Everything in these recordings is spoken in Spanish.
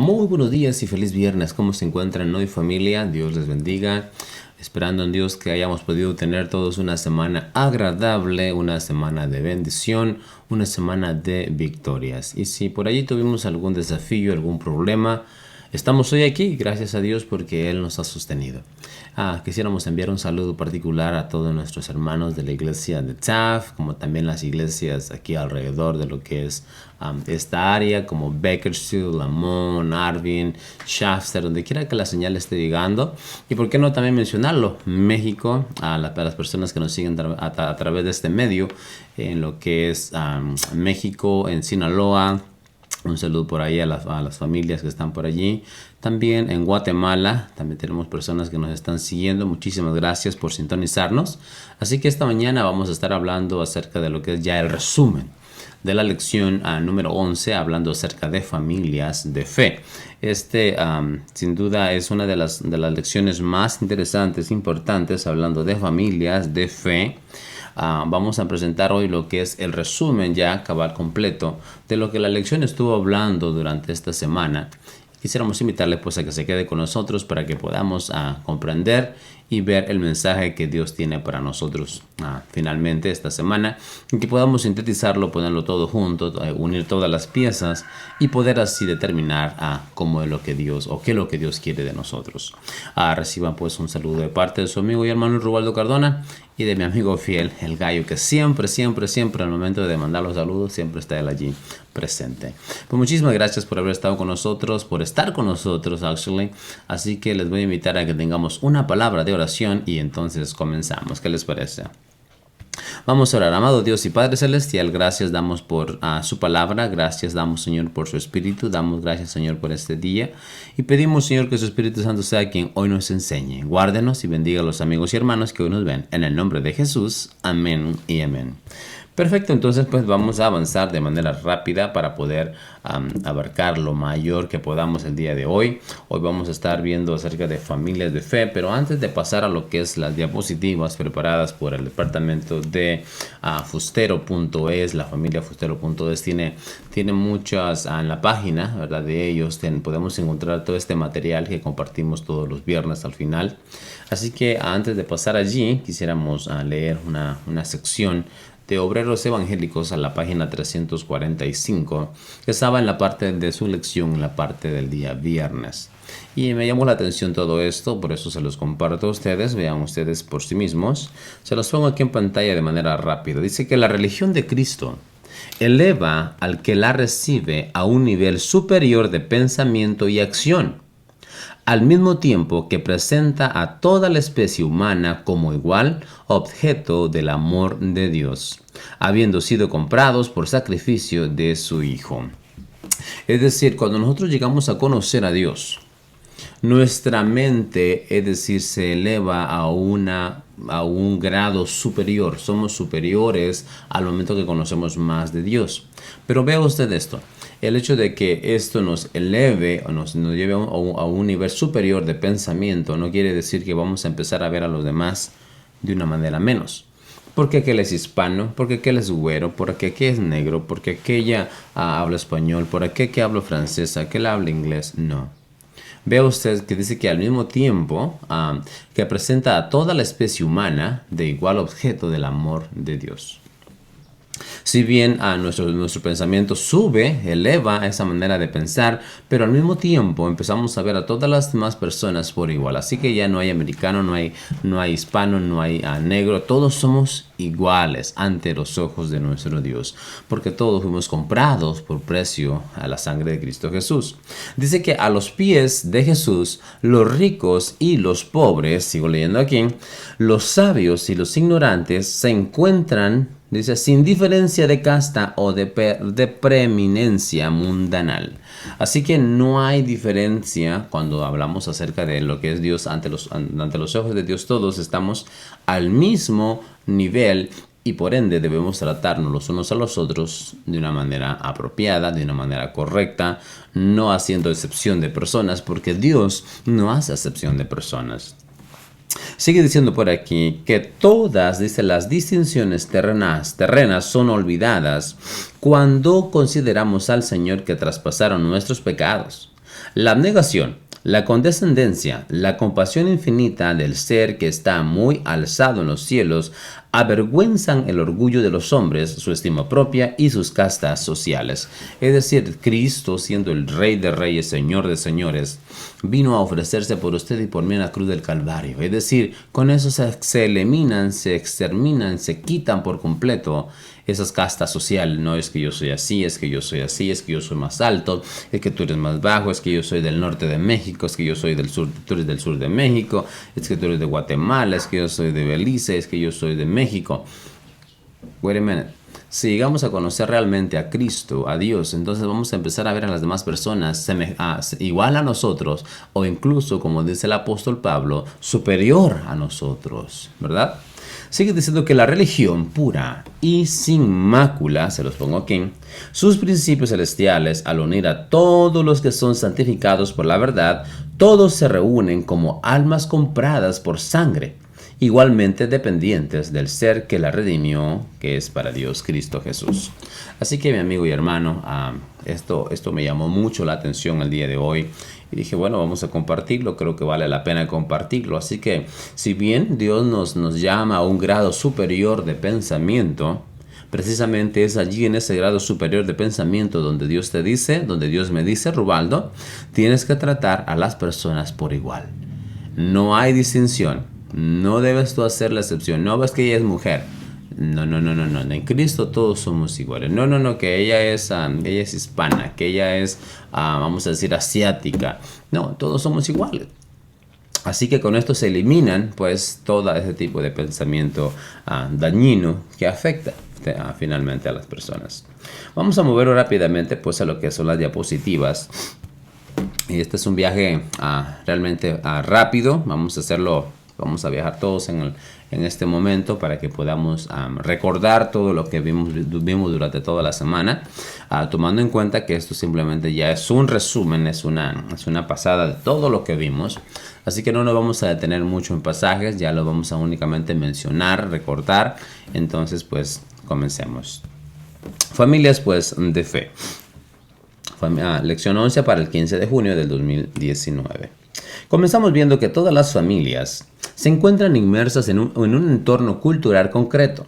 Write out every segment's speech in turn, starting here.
Muy buenos días y feliz viernes. ¿Cómo se encuentran hoy, familia? Dios les bendiga. Esperando en Dios que hayamos podido tener todos una semana agradable, una semana de bendición, una semana de victorias. Y si por allí tuvimos algún desafío, algún problema, estamos hoy aquí, gracias a Dios, porque Él nos ha sostenido. Quisiéramos enviar un saludo particular a todos nuestros hermanos de la iglesia de Taft, como también las iglesias aquí alrededor de lo que es esta área, como Bakersfield, Lamont, Arvin, Shafter, donde quiera que la señal esté llegando. Y por qué no también mencionarlo, México, a las personas que nos siguen a través de este medio, en lo que es México, en Sinaloa. Un saludo por ahí a las familias que están por allí. También en Guatemala, también tenemos personas que nos están siguiendo. Muchísimas gracias por sintonizarnos. Así que esta mañana vamos a estar hablando acerca de lo que es ya el resumen de la lección número 11, hablando acerca de familias de fe. Sin duda es una de las lecciones más interesantes, importantes, hablando de familias de fe. Vamos a presentar hoy lo que es el resumen ya cabal completo de lo que la lección estuvo hablando durante esta semana. Quisiéramos invitarle pues a que se quede con nosotros para que podamos comprender y ver el mensaje que Dios tiene para nosotros finalmente esta semana, y que podamos sintetizarlo, ponerlo todo junto, unir todas las piezas y poder así determinar cómo es lo que Dios o qué es lo que Dios quiere de nosotros. Reciban pues un saludo de parte de su amigo y hermano Rubaldo Cardona y de mi amigo fiel, el Gallo, que siempre al momento de mandar los saludos, siempre está él allí presente. Pues muchísimas gracias por haber estado con nosotros, por estar con nosotros, actually. Así que les voy a invitar a que tengamos una palabra de oración y entonces comenzamos. ¿Qué les parece? Vamos a orar. Amado Dios y Padre Celestial, gracias damos por su palabra, gracias damos, Señor, por su Espíritu, damos gracias, Señor, por este día, y pedimos, Señor, que su Espíritu Santo sea quien hoy nos enseñe. Guárdenos y bendiga a los amigos y hermanos que hoy nos ven. En el nombre de Jesús, amén y amén. Perfecto, entonces pues vamos a avanzar de manera rápida para poder abarcar lo mayor que podamos el día de hoy. Hoy vamos a estar viendo acerca de familias de fe, pero antes de pasar a lo que es las diapositivas preparadas por el departamento de Fustero.es, la familia Fustero.es tiene muchas en la página, ¿verdad? De ellos podemos encontrar todo este material que compartimos todos los viernes al final. Así que antes de pasar allí, quisiéramos leer una sección de Obreros Evangélicos a la página 345, que estaba en la parte de su lección, en la parte del día viernes. Y me llamó la atención todo esto, por eso se los comparto a ustedes, vean ustedes por sí mismos. Se los pongo aquí en pantalla de manera rápida. Dice que la religión de Cristo eleva al que la recibe a un nivel superior de pensamiento y acción, al mismo tiempo que presenta a toda la especie humana como igual objeto del amor de Dios, habiendo sido comprados por sacrificio de su Hijo. Es decir, cuando nosotros llegamos a conocer a Dios, nuestra mente, es decir, se eleva a un grado superior. Somos superiores al momento que conocemos más de Dios. Pero vea usted esto. El hecho de que esto nos eleve o nos lleve a un nivel superior de pensamiento no quiere decir que vamos a empezar a ver a los demás de una manera menos. Porque aquel es hispano, porque aquel es güero, porque aquel es negro, porque aquella habla español, por aquel que habla francés, aquel habla inglés. No. Vea usted que dice que al mismo tiempo que presenta a toda la especie humana de igual objeto del amor de Dios. Si bien nuestro pensamiento sube, eleva esa manera de pensar, pero al mismo tiempo empezamos a ver a todas las demás personas por igual. Así que ya no hay americano, no hay hispano, no hay negro. Todos somos iguales ante los ojos de nuestro Dios, porque todos fuimos comprados por precio a la sangre de Cristo Jesús. Dice que a los pies de Jesús, los ricos y los pobres, sigo leyendo aquí, los sabios y los ignorantes se encuentran, dice, sin diferencia de casta o de preeminencia mundanal. Así que no hay diferencia cuando hablamos acerca de lo que es Dios ante los ojos de Dios. Todos estamos al mismo nivel y por ende debemos tratarnos los unos a los otros de una manera apropiada, de una manera correcta, no haciendo excepción de personas, porque Dios no hace excepción de personas. Sigue diciendo por aquí que todas, dice, las distinciones terrenas son olvidadas cuando consideramos al Señor que traspasaron nuestros pecados, La abnegación, la condescendencia, la compasión infinita del ser que está muy alzado en los cielos, avergüenzan el orgullo de los hombres, su estima propia y sus castas sociales. Es decir, Cristo, siendo el Rey de Reyes, Señor de Señores, vino a ofrecerse por usted y por mí en la cruz del Calvario. Es decir, con eso se eliminan, se exterminan, se quitan por completo esas castas sociales. No es que yo soy así, es que yo soy así, es que yo soy más alto, es que tú eres más bajo, es que yo soy del norte de México, es que yo soy del sur, tú eres del sur de México, es que tú eres de Guatemala, es que yo soy de Belice, es que yo soy de México. Wait a minute. Si llegamos a conocer realmente a Cristo, a Dios, entonces vamos a empezar a ver a las demás personas igual a nosotros, o incluso, como dice el apóstol Pablo, superior a nosotros, ¿verdad? Sigue diciendo que la religión pura y sin mácula, se los pongo aquí, sus principios celestiales, al unir a todos los que son santificados por la verdad, todos se reúnen como almas compradas por sangre, igualmente dependientes del ser que la redimió, que es para Dios Cristo Jesús. Así que mi amigo y hermano, esto me llamó mucho la atención el día de hoy. Y dije, bueno, vamos a compartirlo, creo que vale la pena compartirlo. Así que, si bien Dios nos llama a un grado superior de pensamiento, precisamente es allí en ese grado superior de pensamiento donde Dios te dice, donde Dios me dice, Rubaldo, tienes que tratar a las personas por igual. No hay distinción, no debes tú hacer la excepción, no ves que ella es mujer. No, en Cristo todos somos iguales. No, que ella es hispana, que ella es, vamos a decir, asiática. No, todos somos iguales. Así que con esto se eliminan, pues, todo ese tipo de pensamiento dañino que afecta finalmente a las personas. Vamos a mover rápidamente, pues, a lo que son las diapositivas. Y este es un viaje realmente rápido. Vamos a hacerlo. Vamos a viajar todos en este momento para que podamos recordar todo lo que vimos durante toda la semana, tomando en cuenta que esto simplemente ya es un resumen, es una pasada de todo lo que vimos. Así que no nos vamos a detener mucho en pasajes, ya lo vamos a únicamente mencionar, recordar. Entonces, pues, comencemos. Familias, pues, de fe. Lección 11 para el 15 de junio del 2019. Comenzamos viendo que todas las familias se encuentran inmersas en un entorno cultural concreto.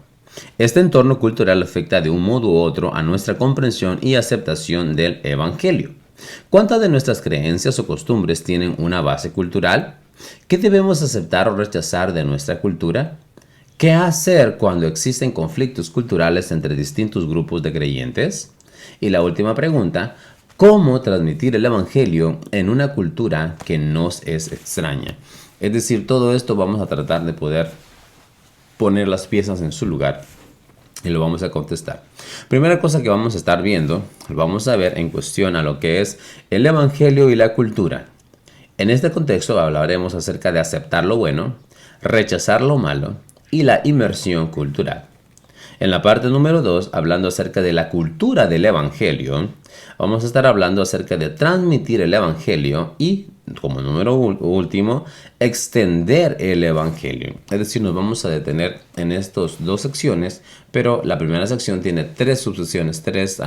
Este entorno cultural afecta de un modo u otro a nuestra comprensión y aceptación del Evangelio. ¿Cuántas de nuestras creencias o costumbres tienen una base cultural? ¿Qué debemos aceptar o rechazar de nuestra cultura? ¿Qué hacer cuando existen conflictos culturales entre distintos grupos de creyentes? Y la última pregunta, ¿cómo transmitir el Evangelio en una cultura que nos es extraña? Es decir, todo esto vamos a tratar de poder poner las piezas en su lugar y lo vamos a contestar. Primera cosa que vamos a estar viendo, vamos a ver en cuestión a lo que es el Evangelio y la cultura. En este contexto hablaremos acerca de aceptar lo bueno, rechazar lo malo y la inmersión cultural. En la parte número 2, hablando acerca de la cultura del Evangelio, vamos a estar hablando acerca de transmitir el Evangelio y, como número último, extender el Evangelio. Es decir, nos vamos a detener en estas dos secciones, pero la primera sección tiene 3 subsecciones, 3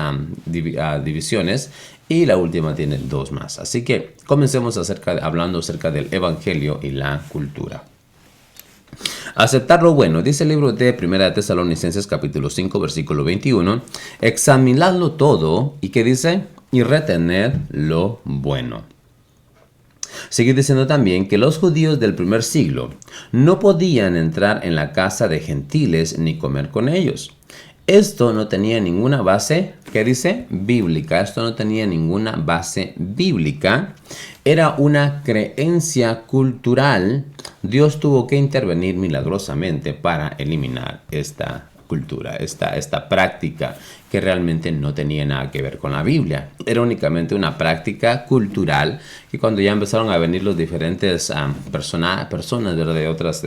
divisiones, y la última tiene 2 más. Así que comencemos hablando acerca del Evangelio y la cultura. Aceptar lo bueno, dice el libro de 1 Tesalonicenses capítulo 5 versículo 21, examinadlo todo, ¿y qué dice? Y retener lo bueno. Sigue diciendo también que los judíos del primer siglo no podían entrar en la casa de gentiles ni comer con ellos. Esto no tenía ninguna base, ¿qué dice? Bíblica. Esto no tenía ninguna base bíblica. Era una creencia cultural. Dios tuvo que intervenir milagrosamente para eliminar esta cultura, esta práctica que realmente no tenía nada que ver con la Biblia. Era únicamente una práctica cultural que cuando ya empezaron a venir los diferentes personas de otras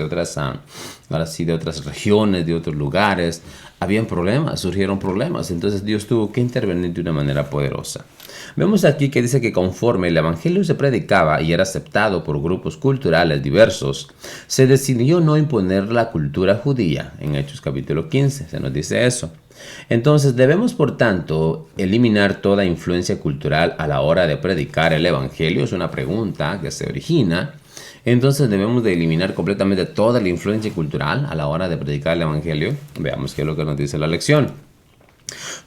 regiones, de otros lugares, habían problemas, surgieron problemas. Entonces Dios tuvo que intervenir de una manera poderosa. Vemos aquí que dice que conforme el Evangelio se predicaba y era aceptado por grupos culturales diversos, se decidió no imponer la cultura judía. En Hechos capítulo 15 se nos dice eso. Entonces debemos, por tanto, eliminar toda influencia cultural a la hora de predicar el Evangelio. Es una pregunta que se origina. Entonces debemos de eliminar completamente toda la influencia cultural a la hora de predicar el Evangelio. Veamos qué es lo que nos dice la lección.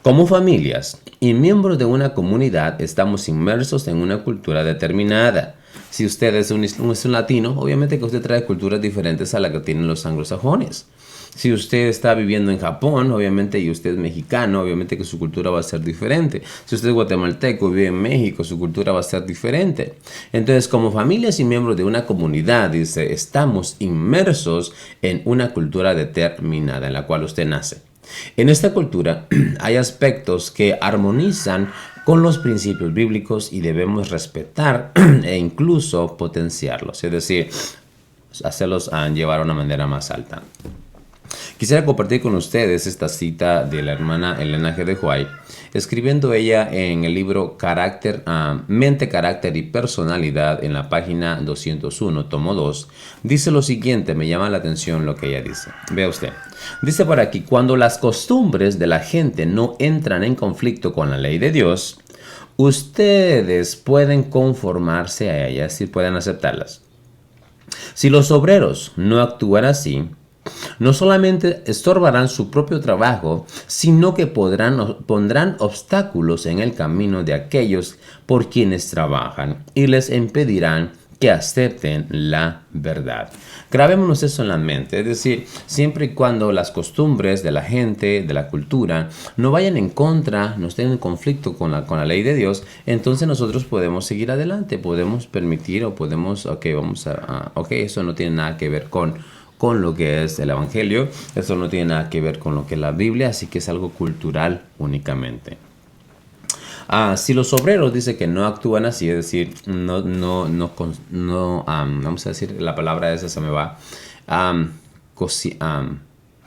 Como familias y miembros de una comunidad estamos inmersos en una cultura determinada. Si usted es un latino, obviamente que usted trae culturas diferentes a la que tienen los anglosajones. Si usted está viviendo en Japón, obviamente, y usted es mexicano, obviamente que su cultura va a ser diferente. Si usted es guatemalteco y vive en México, su cultura va a ser diferente. Entonces, como familias y miembros de una comunidad, dice, estamos inmersos en una cultura determinada en la cual usted nace. En esta cultura hay aspectos que armonizan con los principios bíblicos y debemos respetar e incluso potenciarlos, es decir, hacerlos llevar a una manera más alta. Quisiera compartir con ustedes esta cita de la hermana Elena G. de White, escribiendo ella en el libro Mente, Carácter y Personalidad en la página 201, tomo 2. Dice lo siguiente, me llama la atención lo que ella dice. Vea usted. Dice por aquí, cuando las costumbres de la gente no entran en conflicto con la ley de Dios, ustedes pueden conformarse a ellas y pueden aceptarlas. Si los obreros no actúan así, no solamente estorbarán su propio trabajo, sino que pondrán obstáculos en el camino de aquellos por quienes trabajan y les impedirán que acepten la verdad. Grabémonos eso en la mente, es decir, siempre y cuando las costumbres de la gente, de la cultura, no vayan en contra, no estén en conflicto con la ley de Dios, entonces nosotros podemos seguir adelante, podemos permitir o podemos, eso no tiene nada que ver con lo que es el Evangelio, eso no tiene nada que ver con lo que es la Biblia, así que es algo cultural únicamente. Si los obreros dice que no actúan así, es decir, vamos a decir, la palabra esa se me va,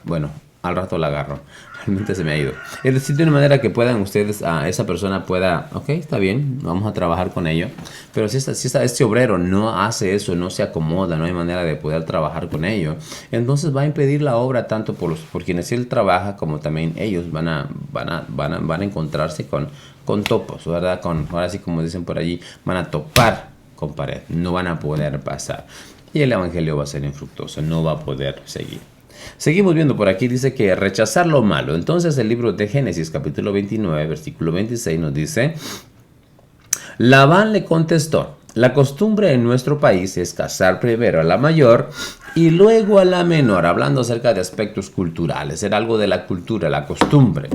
bueno, al rato la agarro, realmente se me ha ido. Es decir, de una manera que puedan ustedes, esa persona pueda, ok, está bien, vamos a trabajar con ello, pero si este obrero no hace eso, no se acomoda, no hay manera de poder trabajar con ello, entonces va a impedir la obra tanto por quienes él trabaja, como también ellos van a encontrarse con topos, ¿verdad? Ahora sí, como dicen por allí, van a topar con pared, no van a poder pasar. Y el evangelio va a ser infructuoso, no va a poder seguir. Seguimos viendo por aquí, dice que rechazar lo malo. Entonces el libro de Génesis, capítulo 29, versículo 26 nos dice, Labán le contestó, la costumbre en nuestro país es casar primero a la mayor y luego a la menor, hablando acerca de aspectos culturales, era algo de la cultura, la costumbre.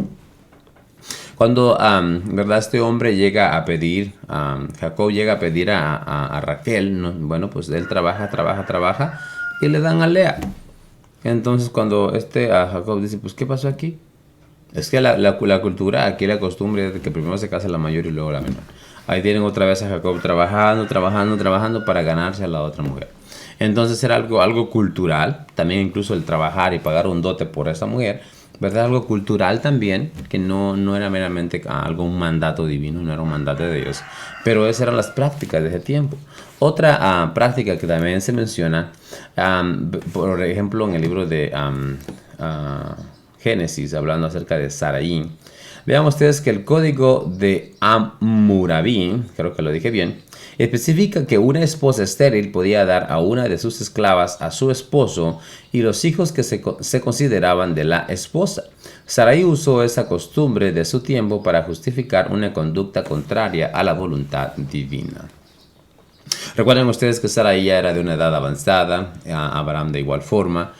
Cuando ¿verdad? Este hombre llega a pedir, Jacob llega a pedir a Raquel, ¿no? Bueno, pues él trabaja y le dan a Lea. Entonces cuando a Jacob dice, pues ¿qué pasó aquí? Es que la cultura, aquí la costumbre es de que primero se casa la mayor y luego la menor. Ahí tienen otra vez a Jacob trabajando para ganarse a la otra mujer. Entonces era algo cultural, también incluso el trabajar y pagar un dote por esa mujer, ¿verdad? Algo cultural también, que no era meramente un mandato divino, no era un mandato de Dios, pero esas eran las prácticas de ese tiempo. Otra práctica que también se menciona, por ejemplo, en el libro de Génesis, hablando acerca de Sarai, vean ustedes que el código de Hammurabi, creo que lo dije bien, especifica que una esposa estéril podía dar a una de sus esclavas a su esposo y los hijos que se consideraban de la esposa. Sarai usó esa costumbre de su tiempo para justificar una conducta contraria a la voluntad divina. Recuerden ustedes que Sarai ya era de una edad avanzada, Abraham de igual forma,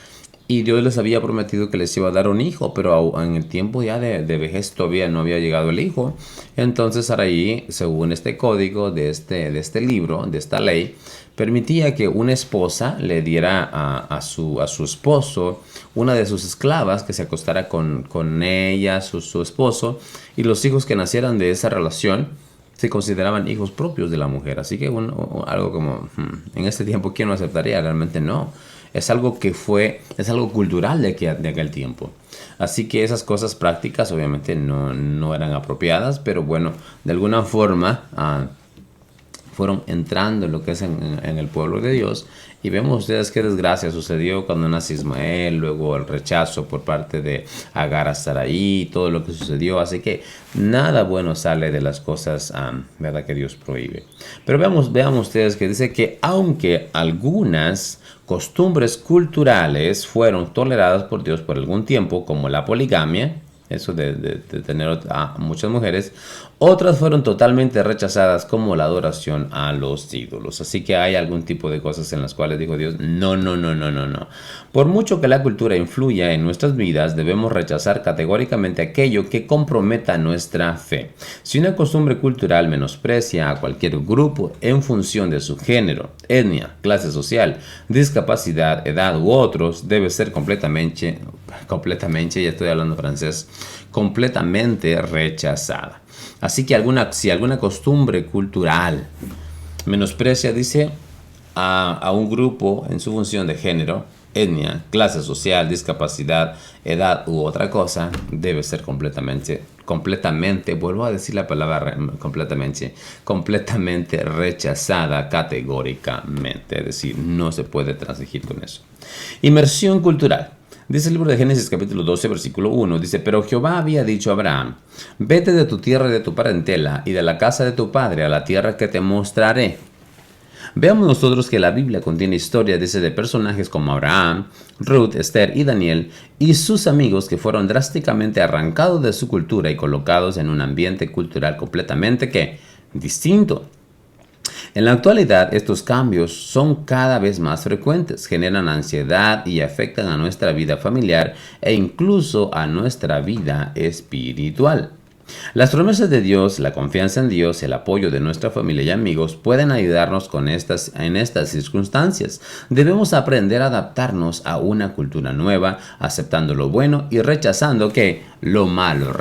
y Dios les había prometido que les iba a dar un hijo, pero en el tiempo ya de vejez todavía no había llegado el hijo. Entonces Sarai, según este código de este libro, de esta ley, permitía que una esposa le diera a su esposo una de sus esclavas, que se acostara con ella, su esposo, y los hijos que nacieran de esa relación se consideraban hijos propios de la mujer. Así que algo como, en este tiempo, ¿quién lo aceptaría? Realmente no. Es algo cultural de aquel tiempo. Así que esas cosas prácticas obviamente no eran apropiadas, pero bueno, de alguna forma fueron entrando en lo que es en el pueblo de Dios Y vemos ustedes qué desgracia sucedió cuando nace Ismael, luego el rechazo por parte de Agar a Sarai, todo lo que sucedió. Así que nada bueno sale de las cosas, ¿verdad?, que Dios prohíbe. Pero veamos ustedes que dice que aunque algunas costumbres culturales fueron toleradas por Dios por algún tiempo, como la poligamia, eso de tener a muchas mujeres, otras fueron totalmente rechazadas, como la adoración a los ídolos. Así que hay algún tipo de cosas en las cuales dijo Dios, no, no, no, no, no, no. Por mucho que la cultura influya en nuestras vidas, debemos rechazar categóricamente aquello que comprometa nuestra fe. Si una costumbre cultural menosprecia a cualquier grupo en función de su género, etnia, clase social, discapacidad, edad u otros, debe ser completamente, ya estoy hablando francés, completamente rechazada. Así que si alguna costumbre cultural menosprecia, dice, a un grupo en su función de género, etnia, clase social, discapacidad, edad u otra cosa, debe ser completamente, vuelvo a decir la palabra completamente rechazada categóricamente. Es decir, no se puede transigir con eso. Inmersión cultural. Dice el libro de Génesis capítulo 12, versículo 1, dice, pero Jehová había dicho a Abraham, vete de tu tierra y de tu parentela y de la casa de tu padre a la tierra que te mostraré. Veamos nosotros que la Biblia contiene historias, dice, de personajes como Abraham, Ruth, Esther y Daniel y sus amigos que fueron drásticamente arrancados de su cultura y colocados en un ambiente cultural completamente distinto. En la actualidad, estos cambios son cada vez más frecuentes, generan ansiedad y afectan a nuestra vida familiar e incluso a nuestra vida espiritual. Las promesas de Dios, la confianza en Dios, el apoyo de nuestra familia y amigos pueden ayudarnos en estas circunstancias. Debemos aprender a adaptarnos a una cultura nueva, aceptando lo bueno y rechazando lo malo,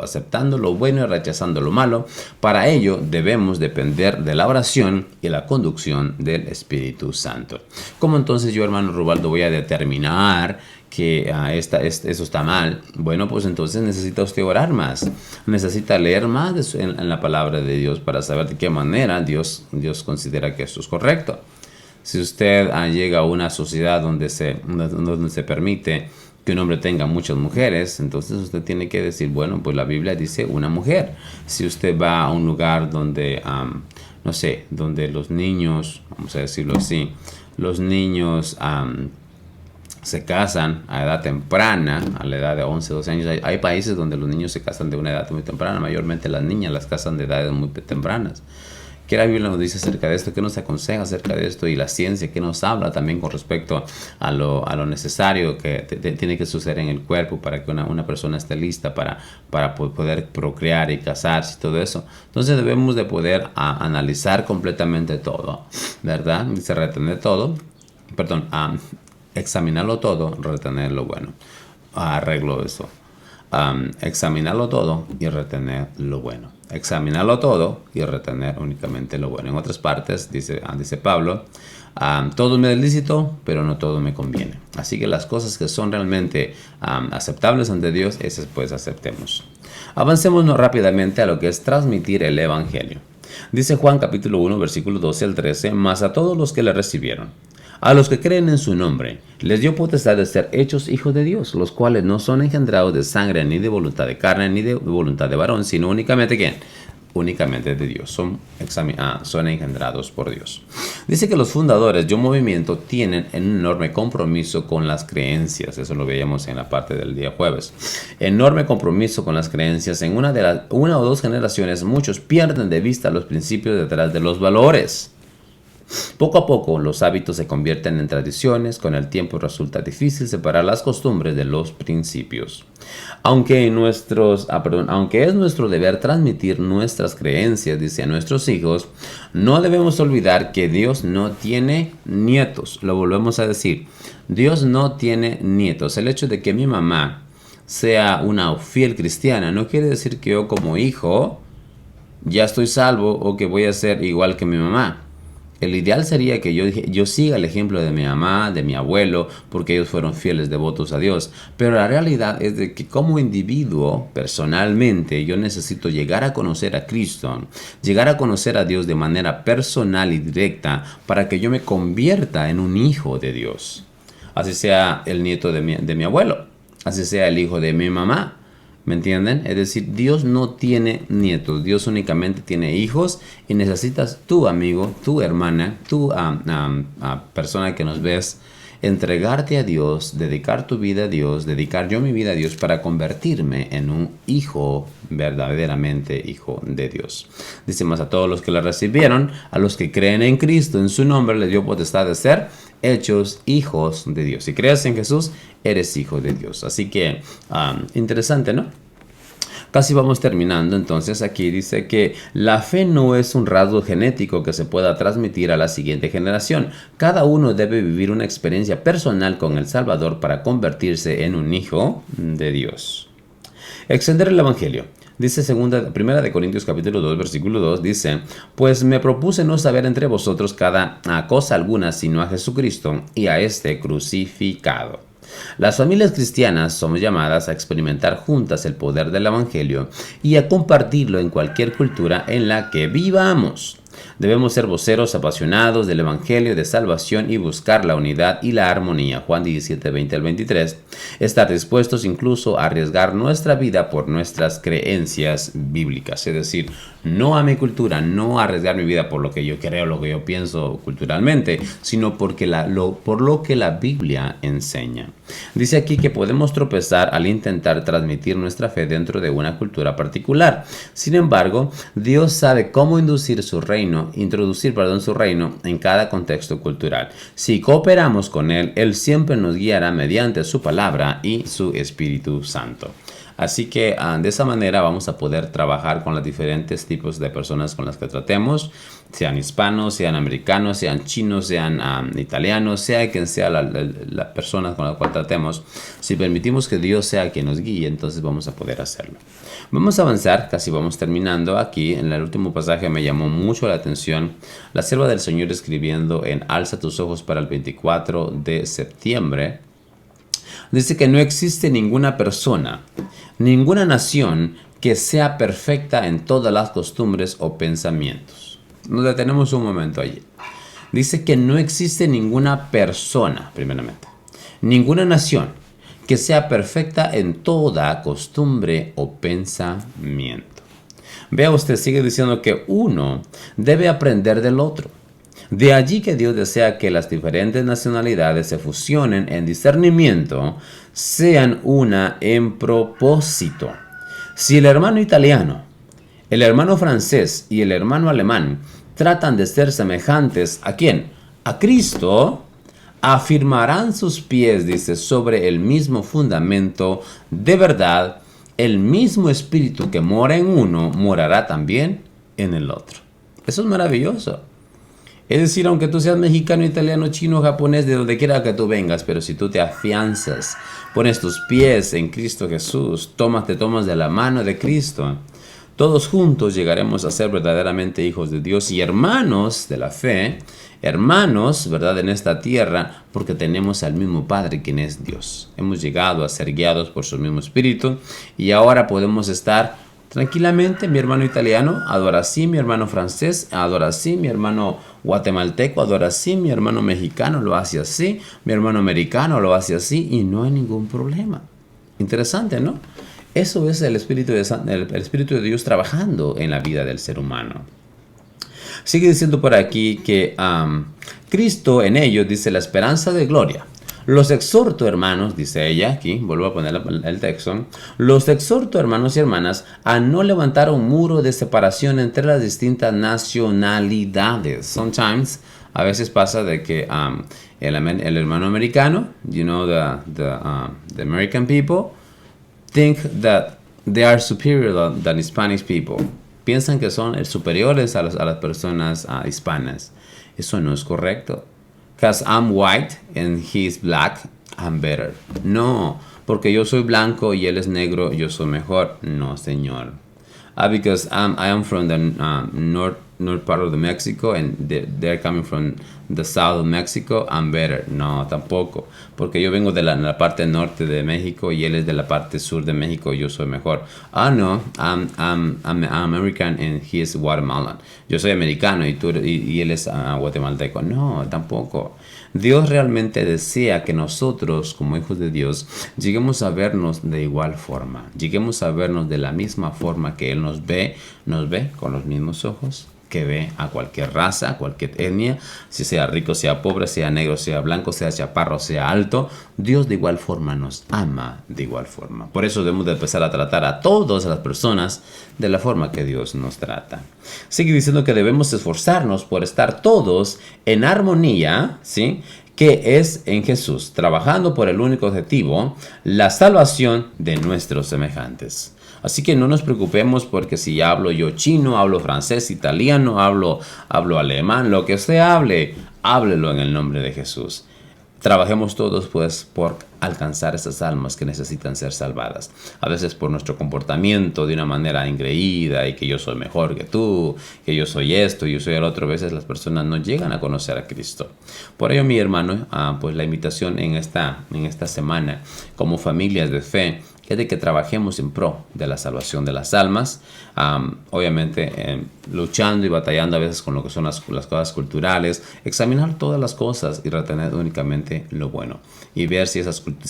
aceptando lo bueno y rechazando lo malo. Para ello debemos depender de la oración y la conducción del Espíritu Santo. ¿Cómo entonces yo, hermano Rubaldo, voy a determinar que eso está mal? Bueno, pues entonces necesita usted orar más, necesita leer más en la palabra de Dios para saber de qué manera Dios considera que esto es correcto. Si usted llega a una sociedad donde se permite que un hombre tenga muchas mujeres, entonces usted tiene que decir, bueno, pues la Biblia dice una mujer. Si usted va a un lugar donde, donde los niños, vamos a decirlo así, los niños se casan a edad temprana, a la edad de 11, 12 años. Hay países donde los niños se casan de una edad muy temprana, mayormente las niñas las casan de edades muy tempranas. ¿Qué la Biblia nos dice acerca de esto? ¿Qué nos aconseja acerca de esto? Y la ciencia, ¿qué nos habla también con respecto a lo necesario que tiene que suceder en el cuerpo para que una persona esté lista para poder procrear y casarse y todo eso? Entonces debemos de poder analizar completamente todo, ¿verdad? Dice retener todo, examinarlo todo, retener lo bueno. Arreglo eso. Examinarlo todo y retener lo bueno. Examinarlo todo y retener únicamente lo bueno. En otras partes dice Pablo, todo me es lícito, pero no todo me conviene. Así que las cosas que son realmente aceptables ante Dios, esas pues aceptemos. Avancemos rápidamente a lo que es transmitir el evangelio. Dice Juan capítulo 1 versículo 12 al 13, mas a todos los que le recibieron, a los que creen en su nombre, les dio potestad de ser hechos hijos de Dios, los cuales no son engendrados de sangre, ni de voluntad de carne, ni de voluntad de varón, sino únicamente ¿quién? Únicamente de Dios. Son engendrados por Dios. Dice que los fundadores de un movimiento tienen un enorme compromiso con las creencias. Eso lo veíamos en la parte del día jueves. Enorme compromiso con las creencias. En una o dos generaciones, muchos pierden de vista los principios detrás de los valores. Poco a poco los hábitos se convierten en tradiciones, con el tiempo resulta difícil separar las costumbres de los principios. Aunque es nuestro deber transmitir nuestras creencias, dice, a nuestros hijos, no debemos olvidar que Dios no tiene nietos. Lo volvemos a decir, Dios no tiene nietos. El hecho de que mi mamá sea una fiel cristiana no quiere decir que yo como hijo ya estoy salvo o que voy a ser igual que mi mamá. El ideal sería que yo siga el ejemplo de mi mamá, de mi abuelo, porque ellos fueron fieles devotos a Dios. Pero la realidad es de que como individuo, personalmente, yo necesito llegar a conocer a Cristo, llegar a conocer a Dios de manera personal y directa para que yo me convierta en un hijo de Dios. Así sea el nieto de mi abuelo, así sea el hijo de mi mamá. ¿Me entienden? Es decir, Dios no tiene nietos, Dios únicamente tiene hijos y necesitas tu amigo, tu hermana, tu persona que nos ves, entregarte a Dios, dedicar tu vida a Dios, dedicar yo mi vida a Dios para convertirme en un hijo, verdaderamente hijo de Dios. Dice más: a todos los que le recibieron, a los que creen en Cristo, en su nombre les dio potestad de ser hechos hijos de Dios. Si crees en Jesús, eres hijo de Dios. Así que, interesante, ¿no? Casi vamos terminando. Entonces aquí dice que la fe no es un rasgo genético que se pueda transmitir a la siguiente generación. Cada uno debe vivir una experiencia personal con el Salvador para convertirse en un hijo de Dios. Extender el Evangelio. Dice primera de Corintios capítulo 2, versículo 2, dice: pues me propuse no saber entre vosotros cada cosa alguna, sino a Jesucristo y a este crucificado. Las familias cristianas somos llamadas a experimentar juntas el poder del Evangelio y a compartirlo en cualquier cultura en la que vivamos. Debemos ser voceros apasionados del Evangelio de salvación y buscar la unidad y la armonía. Juan 17, 20 al 23. Estar dispuestos incluso a arriesgar nuestra vida por nuestras creencias bíblicas. Es decir, no a mi cultura, no a arriesgar mi vida por lo que yo creo, lo que yo pienso culturalmente, sino por lo que la Biblia enseña. Dice aquí que podemos tropezar al intentar transmitir nuestra fe dentro de una cultura particular. Sin embargo, Dios sabe cómo introducir su reino en cada contexto cultural. Si cooperamos con Él, Él siempre nos guiará mediante su palabra y su Espíritu Santo. Así que de esa manera vamos a poder trabajar con los diferentes tipos de personas con las que tratemos, sean hispanos, sean americanos, sean chinos, sean italianos, sea quien sea la persona con la cual tratemos. Si permitimos que Dios sea quien nos guíe, entonces vamos a poder hacerlo. Vamos a avanzar, casi vamos terminando. Aquí en el último pasaje me llamó mucho la atención la sierva del Señor escribiendo en Alza tus ojos para el 24 de septiembre. Dice que no existe ninguna persona, ninguna nación que sea perfecta en todas las costumbres o pensamientos. Nos detenemos un momento allí. Dice que no existe ninguna persona, primeramente, ninguna nación que sea perfecta en toda costumbre o pensamiento. Vea usted, sigue diciendo que uno debe aprender del otro. De allí que Dios desea que las diferentes nacionalidades se fusionen en discernimiento, sean una en propósito. Si el hermano italiano, el hermano francés y el hermano alemán tratan de ser semejantes, ¿a quién? A Cristo, afirmarán sus pies, dice, sobre el mismo fundamento de verdad. El mismo espíritu que mora en uno, morará también en el otro. Eso es maravilloso. Es decir, aunque tú seas mexicano, italiano, chino, japonés, de donde quiera que tú vengas, pero si tú te afianzas, pones tus pies en Cristo Jesús, te tomas de la mano de Cristo, todos juntos llegaremos a ser verdaderamente hijos de Dios y hermanos de la fe, hermanos, ¿verdad?, en esta tierra, porque tenemos al mismo Padre, quien es Dios. Hemos llegado a ser guiados por su mismo Espíritu y ahora podemos estar tranquilamente. Mi hermano italiano adora así, mi hermano francés adora así, mi hermano guatemalteco adora así, mi hermano mexicano lo hace así, mi hermano americano lo hace así y no hay ningún problema. Interesante, ¿no? Eso es el Espíritu de Dios trabajando en la vida del ser humano. Sigue diciendo por aquí que Cristo en ellos, dice, la esperanza de gloria. Los exhorto, hermanos, dice ella, aquí vuelvo a poner el texto, los exhorto, hermanos y hermanas, a no levantar un muro de separación entre las distintas nacionalidades. Sometimes, a veces pasa de que el hermano americano, the American people, think that they are superior than Hispanic people. Piensan que son superiores a las personas hispanas. Eso no es correcto. Because I'm white and he's black, I'm better. No, porque yo soy blanco y él es negro, yo soy mejor. No, señor. Because I am from the north part of the Mexico and they're coming from the south of Mexico, I'm better. No, tampoco. Porque yo vengo de la parte norte de México y él es de la parte sur de México, yo soy mejor. No, I'm American and he is Guatemalan. Yo soy americano y él es guatemalteco. No, tampoco. Dios realmente desea que nosotros, como hijos de Dios, lleguemos a vernos de igual forma. Lleguemos a vernos de la misma forma que Él nos ve con los mismos ojos que ve a cualquier raza, a cualquier etnia, si sea rico, sea pobre, sea negro, sea blanco, sea chaparro, sea alto. Dios de igual forma nos ama de igual forma. Por eso debemos de empezar a tratar a todas las personas de la forma que Dios nos trata. Sigue diciendo que debemos esforzarnos por estar todos en armonía, ¿sí?, que es en Jesús, trabajando por el único objetivo, la salvación de nuestros semejantes. Así que no nos preocupemos porque si hablo yo chino, hablo francés, italiano, hablo alemán, lo que usted hable, háblelo en el nombre de Jesús. Trabajemos todos pues por alcanzar esas almas que necesitan ser salvadas. A veces por nuestro comportamiento de una manera engreída y que yo soy mejor que tú, que yo soy esto, yo soy el otro, a veces las personas no llegan a conocer a Cristo. Por ello, mi hermano, pues la invitación en esta semana como familias de fe es de que trabajemos en pro de la salvación de las almas, obviamente luchando y batallando a veces con lo que son las cosas culturales, examinar todas las cosas y retener únicamente lo bueno y ver si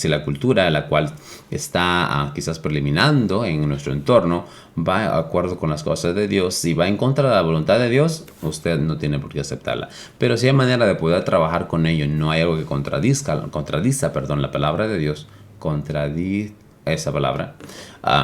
la cultura a la cual está quizás preliminando en nuestro entorno va de acuerdo con las cosas de Dios. Si va en contra de la voluntad de Dios, usted no tiene por qué aceptarla. Pero si hay manera de poder trabajar con ello, no hay algo que contradiza la palabra de Dios, esa palabra,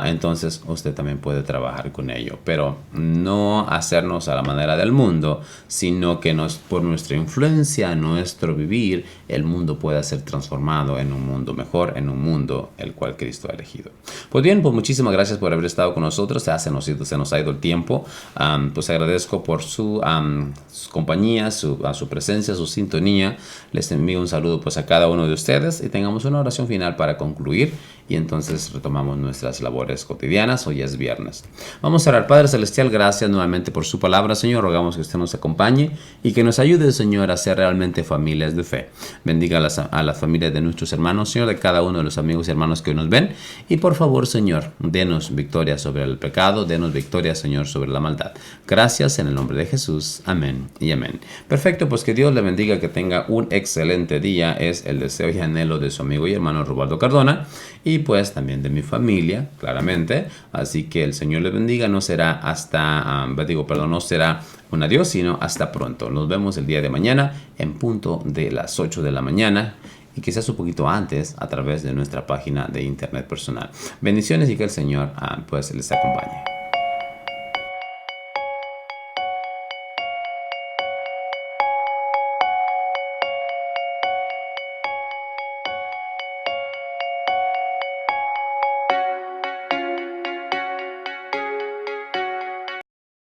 entonces usted también puede trabajar con ello, pero no hacernos a la manera del mundo, sino que por nuestra influencia, nuestro vivir, el mundo pueda ser transformado en un mundo mejor, en un mundo el cual Cristo ha elegido. Pues bien, pues muchísimas gracias por haber estado con nosotros. Se nos ha ido el tiempo. Pues agradezco por su compañía, su presencia, su sintonía. Les envío un saludo pues a cada uno de ustedes y tengamos una oración final para concluir y entonces retomamos nuestras labores cotidianas. Hoy es viernes. Vamos a orar. Padre Celestial, gracias nuevamente por su palabra, Señor. Rogamos que usted nos acompañe y que nos ayude, Señor, a ser realmente familias de fe. Bendiga a las familias de nuestros hermanos, Señor, de cada uno de los amigos y hermanos que nos ven. Y por favor, Señor, denos victoria sobre el pecado, denos victoria, Señor, sobre la maldad. Gracias en el nombre de Jesús. Amén y amén. Perfecto, pues que Dios le bendiga, que tenga un excelente día. Es el deseo y anhelo de su amigo y hermano Robaldo Cardona y pues también de mi familia, claramente. Así que el Señor le bendiga. No será no será un adiós, sino hasta pronto. Nos vemos el día de mañana en punto de las 8 de la mañana y quizás un poquito antes a través de nuestra página de internet personal. Bendiciones y que el Señor pues les acompañe.